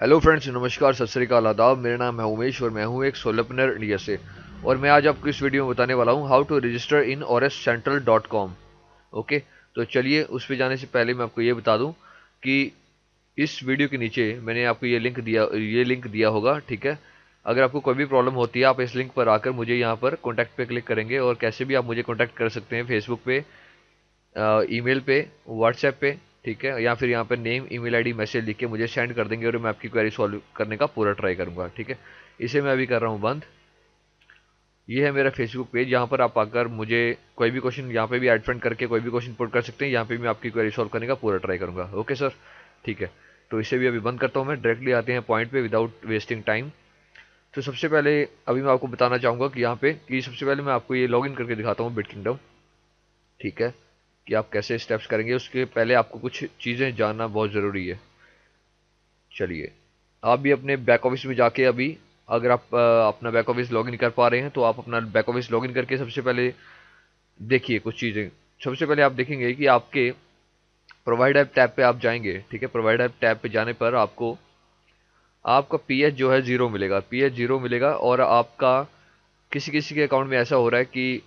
Hello friends, नमस्कार, सत श्री अकाल, आदाब। मेरा नाम है उमेश और मैं हूं एक सोलरप्रेन्योर इंडिया से। और मैं आज आपको इस वीडियो में बताने वाला हूं how to register in orescentral.com। Okay, तो चलिए उस पर जाने से पहले मैं आपको ये बता दूं कि इस वीडियो के नीचे मैंने आपको ये लिंक दिया होगा, ठीक है। अगर आपको कोई भी प्रॉब्लम होती है, आप इस लिंक पर आकर मुझे यहाँ पर कॉन्टैक्ट पे क्लिक करेंगे और कैसे भी आप मुझे कॉन्टैक्ट कर सकते हैं, फेसबुक पे, ईमेल पे, व्हाट्सएप पे, ठीक है, या फिर यहाँ पर नेम, ईमेल आईडी, मैसेज लिख के मुझे सेंड कर देंगे और मैं आपकी क्वेरी सॉल्व करने का पूरा ट्राई करूंगा, ठीक है। इसे मैं अभी कर रहा हूँ बंद। ये है मेरा फेसबुक पेज, यहाँ पर आप आकर मुझे कोई भी क्वेश्चन यहाँ पे भी ऐड फ्रेंड करके कोई भी क्वेश्चन पुट कर सकते हैं। यहाँ पे मैं आपकी क्वेरी सॉल्व करने का पूरा ट्राई करूंगा। ओके सर, ठीक है। तो इसे भी अभी बंद करता हूँ मैं। डायरेक्टली आते हैं पॉइंट पे विदाउट वेस्टिंग टाइम। तो सबसे पहले अभी मैं आपको बताना चाहूँगा कि यहाँ पे कि सबसे पहले मैं आपको ये लॉगिन करके दिखाता हूँ बिटकिंगडम, ठीक है, कि आप कैसे स्टेप्स करेंगे। उसके पहले आपको कुछ चीज़ें जानना बहुत ज़रूरी है। चलिए, आप भी अपने बैक ऑफिस में जाके अभी, अगर आप अपना बैक ऑफिस लॉगिन कर पा रहे हैं तो आप अपना बैक ऑफिस लॉगिन करके सबसे पहले देखिए कुछ चीज़ें। सबसे पहले आप देखेंगे कि आपके प्रोवाइड ऐप टैब पे आप जाएंगे, ठीक है। प्रोवाइड ऐप टैब पे जाने पर आपको आपका पीएच जो है ज़ीरो मिलेगा, पीएच ज़ीरो मिलेगा। और आपका किसी किसी के अकाउंट में ऐसा हो रहा है कि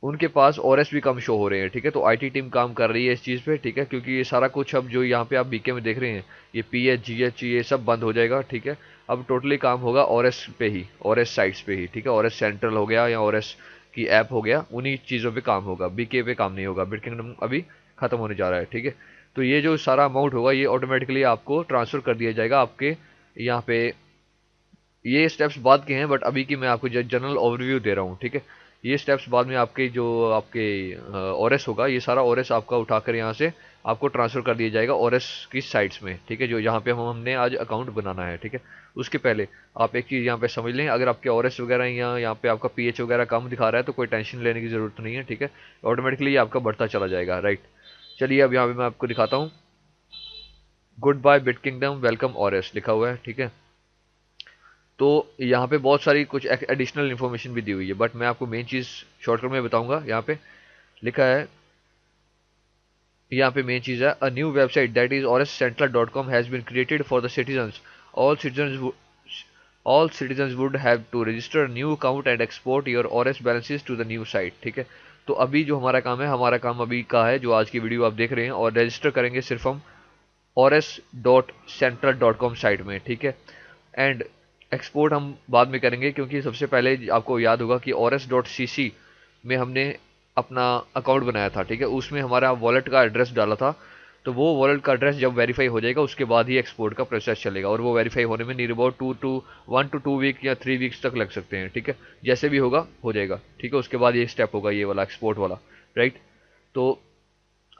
उनके पास ओरएस भी कम शो हो रहे हैं, ठीक है। तो आईटी टीम काम कर रही है इस चीज़ पे, ठीक है, क्योंकि ये सारा कुछ अब जो यहाँ पे आप बीके में देख रहे हैं, ये पीएच जीएच ये सब बंद हो जाएगा, ठीक है। अब टोटली काम होगा ओरएस पे ही, ओरएस साइट्स पे ही, ठीक है। ओरएस सेंट्रल हो गया या ओरएस की ऐप हो गया, उन्हीं चीज़ों पे काम होगा, बीके पे काम नहीं होगा। बिटकिंगडम अभी खत्म होने जा रहा है, ठीक है। तो ये जो सारा अमाउंट होगा ये ऑटोमेटिकली आपको ट्रांसफर कर दिया जाएगा आपके यहाँ पे। ये स्टेप्स बाद के हैं, बट अभी की मैं आपको जनरल ओवरव्यू दे रहा हूँ, ठीक है। ये स्टेप्स बाद में आपके जो आपके ओरेस होगा, ये सारा ओरेस आपका उठाकर यहाँ से आपको ट्रांसफर कर दिया जाएगा ओरेस की साइट्स में, ठीक है, जो यहाँ पे हमने आज अकाउंट बनाना है, ठीक है। उसके पहले आप एक चीज़ यहाँ पे समझ लें, अगर आपके ओरेस वगैरह यहाँ पे आपका पीएच वगैरह कम दिखा रहा है तो कोई टेंशन लेने की ज़रूरत नहीं है, ठीक है। ऑटोमेटिकली ये आपका बढ़ता चला जाएगा, राइट। चलिए अब यहाँ पे मैं आपको दिखाता हूँ। Good bye bit kingdom, welcome ores लिखा हुआ है, ठीक है। तो यहाँ पे बहुत सारी कुछ एडिशनल इन्फॉर्मेशन भी दी हुई है, बट मैं आपको मेन चीज़ शॉर्टकट में बताऊंगा। यहाँ पे लिखा है, यहाँ पे मेन चीज़ है, a new website that is orescentral.com has been created for the citizens. All citizens all citizens would have to register new account and export your ores balances to the new site, ठीक है। तो अभी जो हमारा काम है, हमारा काम अभी का है जो आज की वीडियो आप देख रहे हैं, और रजिस्टर करेंगे सिर्फ हम ors.central.com साइट में, ठीक है। एंड एक्सपोर्ट हम बाद में करेंगे, क्योंकि सबसे पहले आपको याद होगा कि ors.cc में हमने अपना अकाउंट बनाया था, ठीक है। उसमें हमारा वॉलेट का एड्रेस डाला था। तो वो वॉलेट का एड्रेस जब वेरीफाई हो जाएगा उसके बाद ही एक्सपोर्ट का प्रोसेस चलेगा, और वो वेरीफाई होने में नियर अबाउट 1 to 2 वीक या 3 वीक्स तक लग सकते हैं, ठीक है। जैसे भी होगा हो जाएगा, ठीक है। उसके बाद ये स्टेप होगा, ये वाला एक्सपोर्ट वाला, राइट। तो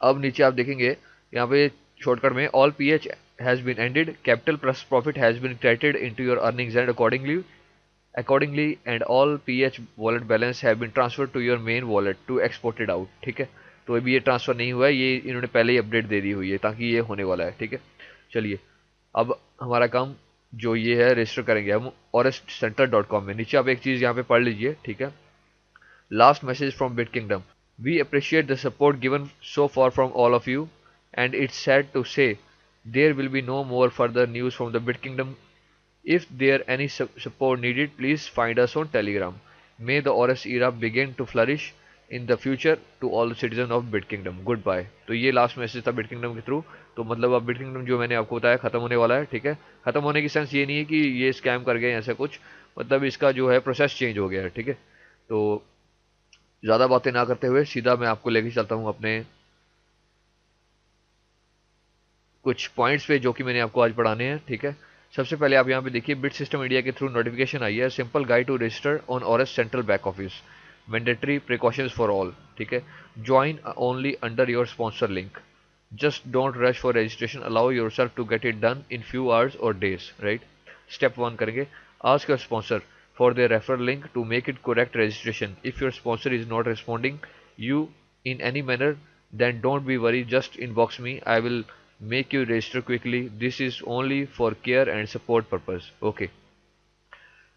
अब नीचे आप देखेंगे यहाँ पे शॉर्टकट में, all PH has been ended, capital plus profit has been credited into your earnings and accordingly and all PH wallet balance have been transfer to your main wallet to exported out, ठीक है। तो अभी ये transfer नहीं हुआ है, ये इन्होंने पहले ही अपडेट दे दी हुई है ताकि ये होने वाला है, ठीक है। चलिए, अब हमारा काम जो ये है, रजिस्टर करेंगे हम orescentral.com में। नीचे आप एक चीज़ यहाँ पे पढ़ लीजिए, ठीक है। Last message from BitKingdom. We appreciate the support given so far from all of you, and it's sad to say there will be no more further news from the BitKingdom. If there any support needed, please find us on Telegram. May the ORS era begin to flourish in the future to all the citizens of BitKingdom. Goodbye. तो ये last message था BitKingdom के through. तो मतलब अब BitKingdom जो मैंने आपको बताया खत्म होने वाला है, ठीक है। खत्म होने की सेंस ये नहीं है कि ये स्कैम कर गए ऐसा कुछ, मतलब इसका जो है प्रोसेस चेंज हो गया है, ठीक है। तो ज़्यादा बातें ना करते हुए सीधा मैं आपको लेके चलता हूँ अपने कुछ पॉइंट्स पे जो कि मैंने आपको आज पढ़ाने हैं, ठीक है। सबसे पहले आप यहाँ पे देखिए, बिट सिस्टम इंडिया के थ्रू नोटिफिकेशन आई है, simple guide to register on Ores central back office, mandatory precautions for all, ठीक है। Join only under your sponsor link, just don't rush for registration, allow yourself to get it done in few hours और days, right. Step 1 करेंगे, ask your sponsor for their referral link to make it correct registration. If your sponsor is not responding you in any manner, then don't be worried, just inbox me, I will make you register quickly. This is only for care and support purpose. Okay,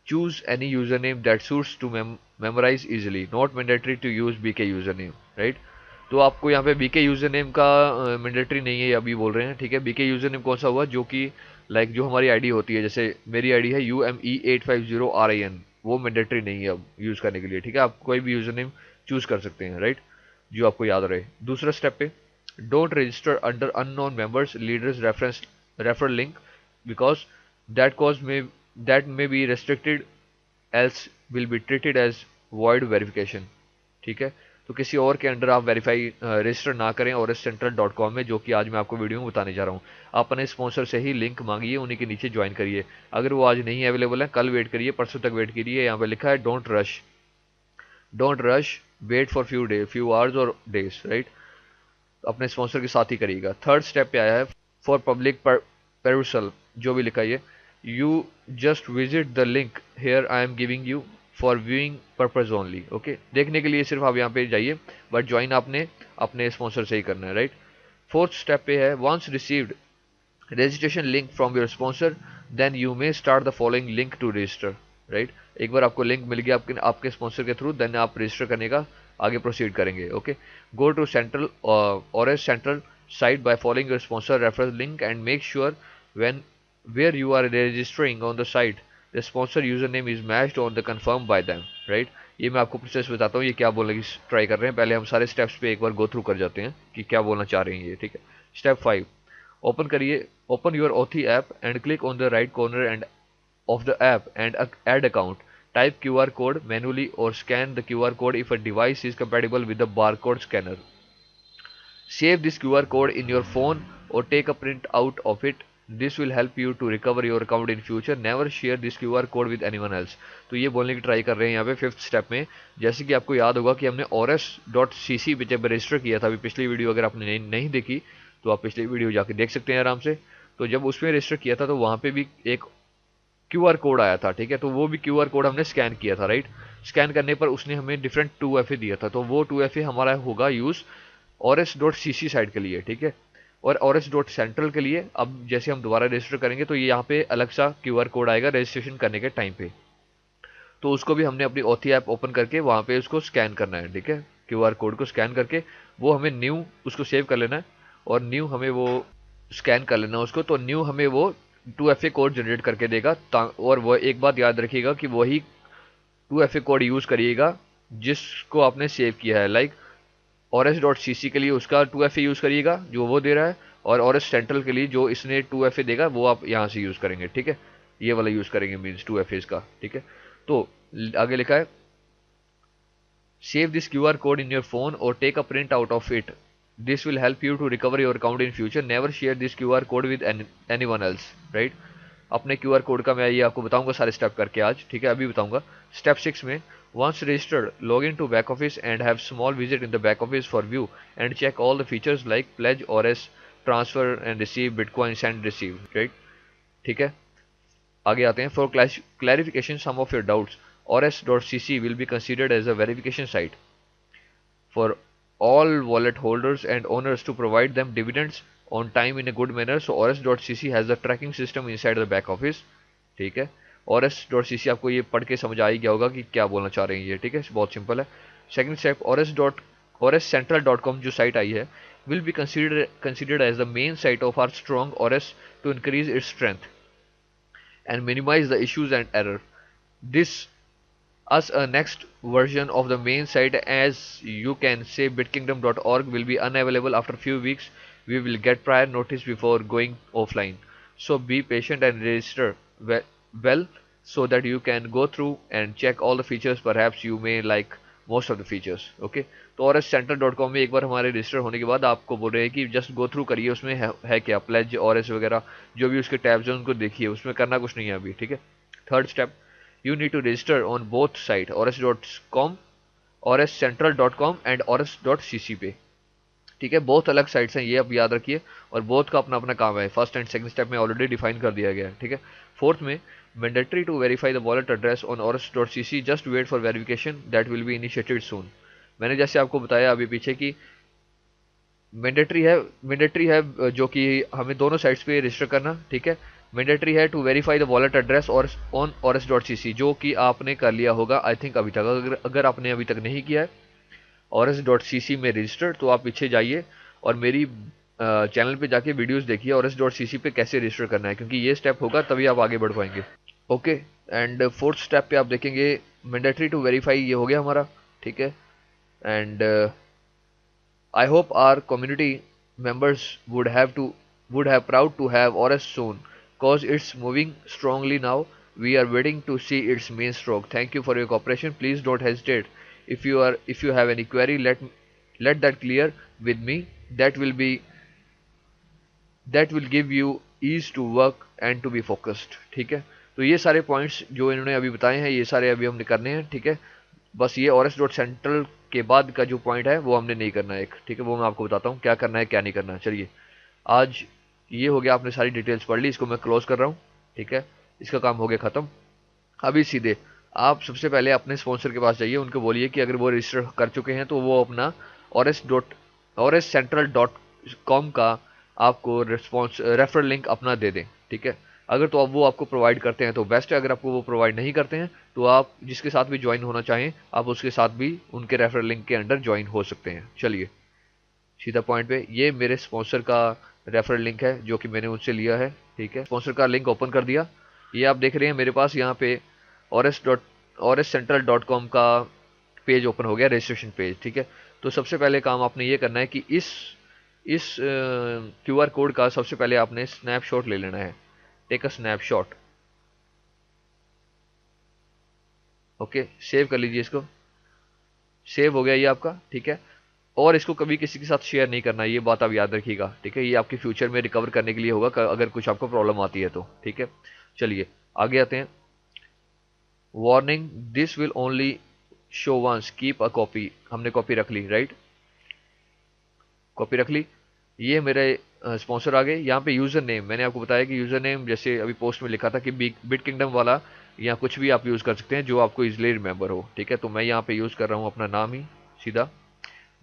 choose any username that suits to memorize easily, not mandatory to use bk username, right। तो आपको यहाँ पे BK user name का mandatory नहीं है, अभी बोल रहे हैं, ठीक है। बीके यूजर नेम कौन सा हुआ, जो कि लाइक जो हमारी आईडी होती है, जैसे मेरी आईडी है UME850RIN, वो मैंडेटरी नहीं है अब यूज़ करने के लिए, ठीक है। आप कोई भी यूज़र नेम चूज़ कर सकते हैं, राइट, जो आपको याद रहे। दूसरा स्टेप पे, don't register under unknown members leaders referral link because that may be restricted else will be treated as void verification, ठीक है। तो किसी और के अंडर आप वेरीफाई रजिस्टर ना करें orescentral.com में, जो कि आज मैं आपको वीडियो में बताने जा रहा हूँ। आप अपने स्पॉन्सर से ही लिंक मांगिए, उन्हीं के नीचे ज्वाइन करिए। अगर वो आज नहीं अवेलेबल है, कल वेट करिए, परसों तक वेट करिए। यहाँ पे लिखा है don't rush, wait for few hours और डेज, राइट। अपने स्पॉन्सर के साथ ही करिएगा। थर्ड स्टेप पे आया है फॉर पब्लिक perusal, जो भी लिखा है, you just visit the link here I am giving you for viewing purpose only, okay. देखने के लिए सिर्फ आप यहाँ पे जाइए, बट ज्वाइन आपने अपने स्पॉन्सर से ही करना है, राइट। फोर्थ स्टेप पे है once received registration link from your sponsor then you may start the following link to register, right. एक बार आपको लिंक मिल गया आपके स्पॉन्सर के थ्रू, देन आप रजिस्टर करने का आगे प्रोसीड करेंगे, okay. Go to central ores central site by following your sponsor referral link and make sure when where you are registering on the site the sponsor username is matched on the confirmed by them, right। ये मैं आपको process बताता हूँ, ये क्या बोलने की try कर रहे हैं। पहले हम सारे स्टेप्स पे एक बार गो थ्रू कर जाते हैं कि क्या बोलना चाह रहे हैं ये, ठीक है। स्टेप 5, ओपन करिए, open your Authy app and click on the right corner end of the app and add account, type QR code manually or scan the QR code if a device is compatible with the barcode scanner. Save this QR code in your phone or take a print out of it. This will help you to recover your account in future. Never share this QR code with anyone else. तो ये बोलने की try कर रहे हैं यहाँ पे fifth step में। जैसे कि आपको याद होगा कि हमने ors.cc पे जब रजिस्टर किया था, अभी पिछली वीडियो अगर आपने नहीं देखी तो आप पिछली वीडियो जाके देख सकते हैं आराम से। तो जब उसमें रजिस्टर किया था तो वहाँ पे भी एक QR कोड आया था, ठीक है। तो वो भी QR कोड हमने स्कैन किया था, राइट। स्कैन करने पर उसने हमें डिफरेंट 2FA दिया था, तो वो 2FA हमारा होगा यूज़ ors.cc साइट के लिए, ठीक है। और ors.central के लिए अब जैसे हम दोबारा रजिस्टर करेंगे तो ये यहाँ पे अलग सा QR कोड आएगा रजिस्ट्रेशन करने के टाइम पे, तो उसको भी हमने अपनी Authy ऐप ओपन करके वहाँ पे उसको स्कैन करना है, ठीक है। QR कोड को स्कैन करके वो हमें न्यू उसको सेव कर लेना है और न्यू हमें वो स्कैन कर लेना उसको, तो न्यू हमें वो 2FA कोड जनरेट करके देगा। और वो एक बात याद रखिएगा कि वही 2FA कोड यूज़ करिएगा जिसको आपने सेव किया है, लाइक ors.cc के लिए उसका 2FA यूज़ करिएगा जो वो दे रहा है, और ors सेंट्रल के लिए जो इसने 2FA देगा वो आप यहाँ से यूज़ करेंगे, ठीक है। ये वाला यूज़ करेंगे मीन्स 2FA का, ठीक है। तो आगे लिखा है save this QR code in your phone और take a print out of it, this will help you to recover your account in future. Never share this QR code with anyone else, right. अपने QR code का मैं ये आपको बताऊंगा सारे step करके आज, ठीक है, अभी बताऊंगा। स्टेप 6 में once registered log in to back office and have small visit in the back office for view and check all the features like pledge, ors, transfer and receive, bitcoin, send, receive, right, ठीक है। आगे आते हैं। for clarification some of your doubts, ors.cc will be considered as a verification site for all wallet holders and owners to provide them dividends on time in a good manner, so ors.cc has a tracking system inside the back office, ठीक है। ors.cc आपको ये पढ़ के समझ आ ही गया होगा कि क्या बोलना चाह रहे हैं ये, ठीक है, बहुत सिंपल है। सेकंड स्टेप, orescentral.com जो साइट आई है will be considered as the main site of our strong OS to increase its strength and minimize the issues and error. This as a next version of the main site, as you can say bitkingdom.org will be unavailable after few weeks. We will get prior notice before going offline, so be patient and register well so that you can go through and check all the features. Perhaps you may like most of the features, okay। तो orescentral.com में एक बार हमारे register होने के बाद आपको बोल रहे हैं कि जस्ट गो थ्रू करिए, उसमें है क्या प्लेज ओरेस वगैरह जो भी उसके टैब्स हैं उनको देखिए, उसमें करना कुछ नहीं है अभी, ठीक है। Third step, you need to register on both site ors.com, orescentral.com and ors.cc पे, ठीक है। बहुत अलग साइट्स हैं ये, अब याद रखिए, और बोथ का अपना अपना काम है। फर्स्ट एंड सेकंड स्टेप में ऑलरेडी डिफाइन कर दिया गया है, ठीक है। फोर्थ में mandatory to verify the wallet address on ors.cc, just wait for verification that will be initiated soon. मैंने जैसे आपको बताया अभी पीछे कि मैंडेटरी है जो कि हमें दोनों साइट्स पे रजिस्टर करना, ठीक है। मैंडेटरी है to verify the wallet address और ऑन ors.cc, जो कि आपने कर लिया होगा आई थिंक अभी तक। अगर आपने अभी तक नहीं किया है ors.cc में रजिस्टर, तो आप पीछे जाइए और मेरी चैनल पे जाके वीडियोस देखिए और rs.cc पे कैसे रजिस्टर करना है, क्योंकि ये स्टेप होगा तभी आप आगे बढ़ पाएंगे। ओके, एंड फोर्थ स्टेप पे आप देखेंगे मैंडेटरी टू वेरीफाई, ये हो गया हमारा, ठीक है। And I hope our community members would have proud to have Oris soon, cause it's moving strongly now. We are waiting to see its main stroke. Thank you for your cooperation. Please don't hesitate. If you have any query, let that clear with me. That will give you ease to work and to be focused. ठीक है, तो ये सारे points जो इन्होंने अभी बताए हैं ये सारे अभी हमने करने हैं, ठीक है। बस ये ors.central के बाद का जो पॉइंट है वो हमने नहीं करना है एक, ठीक है, वो मैं आपको बताता हूँ क्या करना है क्या नहीं करना है। चलिए, आज ये हो गया, आपने सारी डिटेल्स पढ़ ली, इसको मैं क्लोज कर रहा हूँ, ठीक है, इसका काम हो गया ख़त्म। अभी सीधे आप सबसे पहले अपने स्पॉन्सर के पास जाइए, उनको बोलिए कि अगर वो रजिस्टर कर चुके हैं तो वो अपना orscentral.com का आपको रेफरल लिंक अपना दे दें, ठीक है। अगर तो अब वो आपको प्रोवाइड करते हैं तो बेस्ट है, अगर आपको वो प्रोवाइड नहीं करते हैं तो आप जिसके साथ भी ज्वाइन होना चाहें आप उसके साथ भी उनके रेफरल लिंक के अंडर ज्वाइन हो सकते हैं। चलिए सीधा पॉइंट पे, ये मेरे स्पॉन्सर का रेफरल लिंक है जो कि मैंने उनसे लिया है, ठीक है। स्पॉन्सर का लिंक ओपन कर दिया, ये आप देख रहे हैं मेरे पास यहाँ पे orscentral.com का पेज ओपन हो गया, रजिस्ट्रेशन पेज, ठीक है। तो सबसे पहले काम आपने ये करना है कि इस क्यूआर कोड का सबसे पहले आपने स्नैपशॉट ले लेना है, take a snapshot. Okay, save कर लीजिए इसको, सेव हो गया ये आपका, ठीक है। और इसको कभी किसी के साथ शेयर नहीं करना, ये बात आप याद रखिएगा, ठीक है। ये आपके फ्यूचर में रिकवर करने के लिए होगा अगर कुछ आपको प्रॉब्लम आती है तो, ठीक है। चलिए आगे आते हैं। Warning, this will only show once, keep a copy, हमने कॉपी रख ली, राइट, कॉपी रख ली। ये मेरे स्पॉन्सर आ गए। यहाँ पे यूज़र नेम, मैंने आपको बताया कि यूज़र नेम जैसे अभी पोस्ट में लिखा था कि बिट किंगडम वाला, या कुछ भी आप यूज़ कर सकते हैं जो आपको इजीली रिमेंबर हो, ठीक है। तो मैं यहाँ पे यूज़ कर रहा हूँ अपना नाम ही, सीधा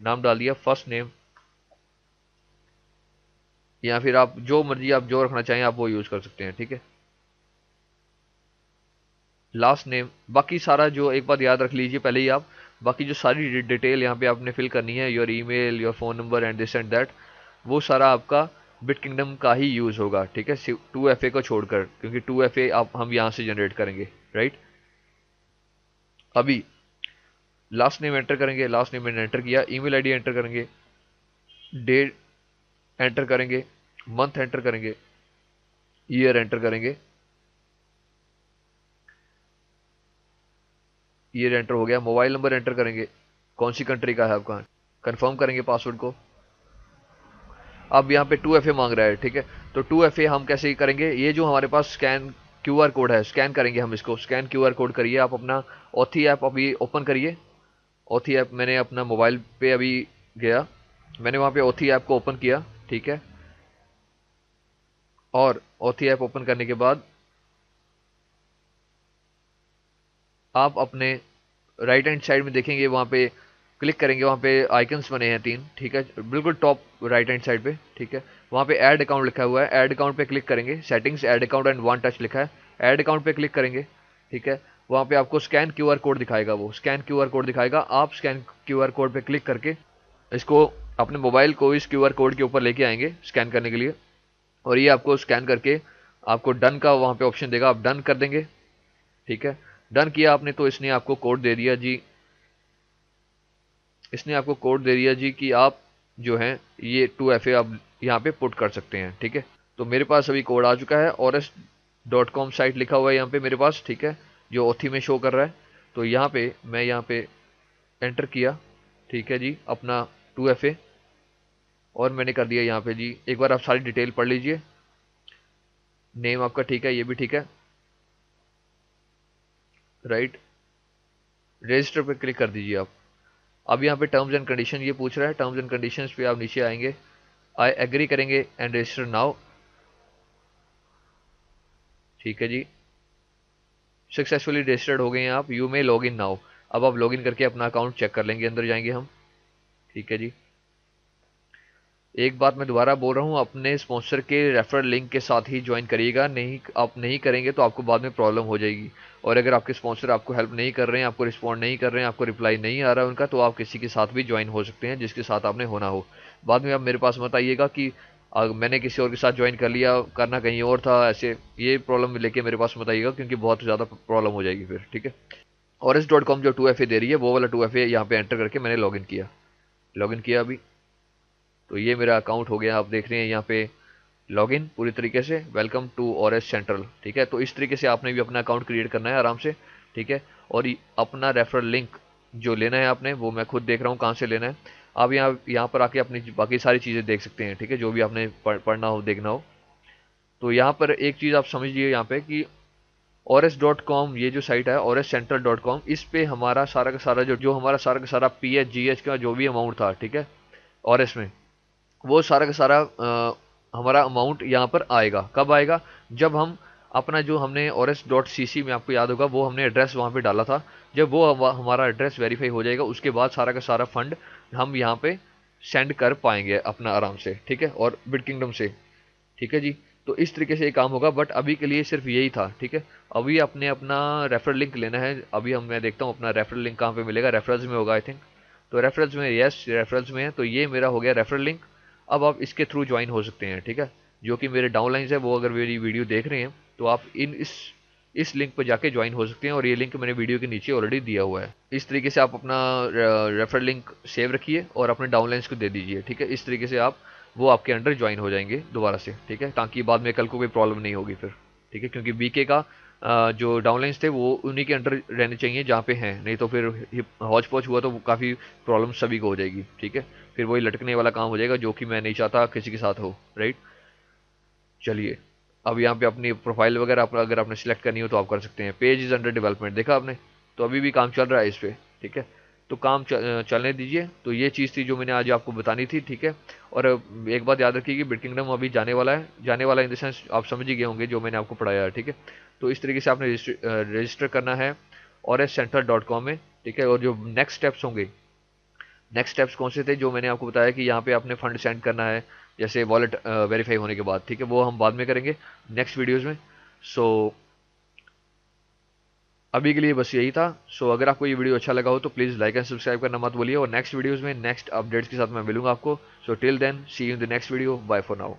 नाम डाल दिया, फर्स्ट नेम, या फिर आप जो मर्जी आप जो रखना चाहें आप वो यूज़ कर सकते हैं, ठीक है। लास्ट नेम, बाकी सारा जो एक बात याद रख लीजिए पहले ही आप, बाकी जो सारी डिटेल यहाँ पे आपने फिल करनी है, your email, your phone number and this and that, वो सारा आपका बिट किंगडम का ही यूज़ होगा, ठीक है, 2FA को छोड़कर, क्योंकि 2FA आप हम यहाँ से जनरेट करेंगे, राइट। अभी लास्ट नेम एंटर करेंगे, लास्ट नेम मैंने एंटर किया, ईमेल आईडी एंटर करेंगे, डेट एंटर करेंगे, मंथ एंटर करेंगे, ईयर एंटर करेंगे, ईयर एंटर हो गया। मोबाइल नंबर एंटर करेंगे, कौन सी कंट्री का है आपका, कंफर्म करेंगे पासवर्ड को। अब यहाँ पे 2FA मांग रहा है, ठीक है। तो 2FA हम कैसे करेंगे, ये जो हमारे पास स्कैन क्यूआर कोड है, स्कैन करेंगे हम इसको, स्कैन क्यूआर कोड करिए आप अपना ऑथी ऐप अभी ओपन करिए। ऑथी ऐप मैंने अपना मोबाइल पे अभी गया, मैंने वहाँ पे ऑथी ऐप को ओपन किया, ठीक है। और ऑथी ऐप ओपन करने के बाद आप अपने राइट हैंड साइड में देखेंगे, वहाँ पे क्लिक करेंगे, वहाँ पे आइकन्स बने हैं 3, ठीक है, बिल्कुल टॉप राइट हैंड साइड पे, ठीक है। वहाँ पे ऐड अकाउंट लिखा हुआ है, ऐड अकाउंट पे क्लिक करेंगे, settings add account and one touch लिखा है, ऐड अकाउंट पे क्लिक करेंगे, ठीक है। वहाँ पे आपको स्कैन क्यूआर कोड दिखाएगा, वो स्कैन क्यूआर कोड दिखाएगा, आप स्कैन क्यूआर कोड पे क्लिक करके इसको अपने मोबाइल को इस क्यूआर कोड के ऊपर लेके आएंगे स्कैन करने के लिए, और ये आपको स्कैन करके आपको डन का वहाँ पे ऑप्शन देगा, आप डन कर देंगे, ठीक है। डन किया आपने तो इसने आपको कोड दे दिया जी, इसने आपको कोड दे दिया जी कि आप जो हैं ये 2FA आप यहाँ पे पुट कर सकते हैं, ठीक है। तो मेरे पास अभी कोड आ चुका है, ors.com साइट लिखा हुआ है यहाँ पे मेरे पास, ठीक है, जो ऑथी में शो कर रहा है। तो यहाँ पे मैं यहाँ पे एंटर किया, ठीक है जी, अपना 2FA, और मैंने कर दिया यहाँ पे जी, एक बार आप सारी डिटेल पढ़ लीजिए, नेम आपका ठीक है, ये भी ठीक है, राइट, रजिस्टर पे क्लिक कर दीजिए आप। अब यहाँ पे टर्म्स एंड कंडीशन ये पूछ रहा है, टर्म्स एंड कंडीशंस पे आप नीचे आएंगे, आई एग्री करेंगे एंड रजिस्टर नाउ, ठीक है जी, सक्सेसफुली रजिस्टर्ड हो गए हैं आप, you may log in now. अब आप लॉग इन करके अपना अकाउंट चेक कर लेंगे, अंदर जाएंगे हम, ठीक है जी। एक बात मैं दोबारा बोल रहा हूँ, अपने स्पॉन्सर के रेफरल लिंक के साथ ही ज्वाइन करिएगा, नहीं आप नहीं करेंगे तो आपको बाद में प्रॉब्लम हो जाएगी। और अगर आपके स्पॉन्सर आपको हेल्प नहीं कर रहे हैं, आपको रिस्पॉन्ड नहीं कर रहे हैं, आपको रिप्लाई नहीं आ रहा है उनका, तो आप किसी के साथ भी ज्वाइन हो सकते हैं जिसके साथ आपने होना हो। बाद में आप मेरे पास मत आइएगा कि मैंने किसी और के साथ ज्वाइन कर लिया, करना कहीं और था, ऐसे ये प्रॉब्लम लेके मेरे पास मत आइएगा, क्योंकि बहुत ज़्यादा प्रॉब्लम हो जाएगी फिर, ठीक है। oris.com जो 2FA दे रही है, वो वाला 2FA यहाँ पे एंटर करके मैंने लॉगिन किया अभी। तो ये मेरा अकाउंट हो गया, आप देख रहे हैं यहाँ पे लॉगिन पूरी तरीके से, वेलकम टू ओरेस सेंट्रल, ठीक है। तो इस तरीके से आपने भी अपना अकाउंट क्रिएट करना है आराम से, ठीक है। और अपना रेफरल लिंक जो लेना है आपने, वो मैं खुद देख रहा हूँ कहाँ से लेना है। आप यहाँ पर आके अपनी बाकी सारी चीज़ें देख सकते हैं, ठीक है, जो भी आपने पढ़ना हो, देखना हो। तो यहाँ पर एक चीज़ आप समझिए यहाँ पे कि oris.com ये जो साइट है, oriscentral.com, इस पे हमारा सारा का सारा जो हमारा सारा का सारा PH GH का जो भी अमाउंट था, ठीक है, ओरिस में, वो सारा का सारा हमारा अमाउंट यहाँ पर आएगा। कब आएगा? जब हम अपना जो हमने oris.cc में, आपको याद होगा, वो हमने एड्रेस वहाँ पे डाला था, जब वो हमारा एड्रेस वेरीफाई हो जाएगा, उसके बाद सारा का सारा फंड हम यहाँ पे सेंड कर पाएंगे अपना आराम से, ठीक है, और बिट किंगडम से, ठीक है जी। तो इस तरीके से ये काम होगा, बट अभी के लिए सिर्फ यही था, ठीक है। अभी अपने अपना रेफरल लिंक लेना है। अभी मैं देखता हूँ अपना रेफरल लिंक कहाँ पे मिलेगा, रेफरल्स में होगा आई थिंक। तो रेफरल्स में, यस रेफरल्स में है, तो ये मेरा हो गया रेफरल लिंक। अब आप इसके थ्रू ज्वाइन हो सकते हैं, ठीक है। जो कि मेरे डाउनलाइंस है, वो अगर मेरी वीडियो देख रहे हैं तो आप इस लिंक पर जाके ज्वाइन हो सकते हैं, और ये लिंक मैंने वीडियो के नीचे ऑलरेडी दिया हुआ है। इस तरीके से आप अपना रेफरल लिंक सेव रखिए और अपने डाउनलाइंस को दे दीजिए, ठीक है। इस तरीके से आप वो आपके अंडर ज्वाइन हो जाएंगे दोबारा से, ठीक है, ताकि बाद में कल को कोई प्रॉब्लम नहीं होगी फिर, ठीक है। क्योंकि बीके का जो डाउनलाइंस थे वो उन्हीं के अंडर रहने चाहिए जहाँ पे हैं, नहीं तो फिर हौच पौच हुआ तो काफ़ी प्रॉब्लम सभी को हो जाएगी, ठीक है। फिर वही लटकने वाला काम हो जाएगा, जो कि मैं नहीं चाहता किसी के साथ हो, राइट। चलिए, अब यहाँ पे अपनी प्रोफाइल वगैरह अगर आपने सिलेक्ट करनी हो तो आप कर सकते हैं। पेज इज़ अंडर डेवलपमेंट, देखा आपने, तो अभी भी काम चल रहा है इस पर, ठीक है। तो काम चलने दीजिए। तो ये चीज़ थी जो मैंने आज आपको बतानी थी, ठीक है। और एक बात याद रखिए कि बिट किंगडम अभी जाने वाला है, जाने वाला इन द सेंस आप समझ ही गए होंगे जो मैंने आपको पढ़ाया है, ठीक है। तो इस तरीके से आपने रजिस्टर करना है oriscentral.com में, ठीक है। और जो नेक्स्ट स्टेप्स होंगे, नेक्स्ट स्टेप्स कौन से थे जो मैंने आपको बताया कि यहाँ पे आपने फंड सेंड करना है, जैसे वॉलेट वेरीफाई होने के बाद, ठीक है, वो हम बाद में करेंगे नेक्स्ट वीडियोस में। सो अभी के लिए बस यही था। सो अगर आपको ये वीडियो अच्छा लगा हो तो प्लीज़ लाइक एंड सब्सक्राइब करना मत भूलिए, और नेक्स्ट वीडियोस में नेक्स्ट अपडेट्स के साथ मैं मिलूंगा आपको। So till then, see you in the next video, bye for now.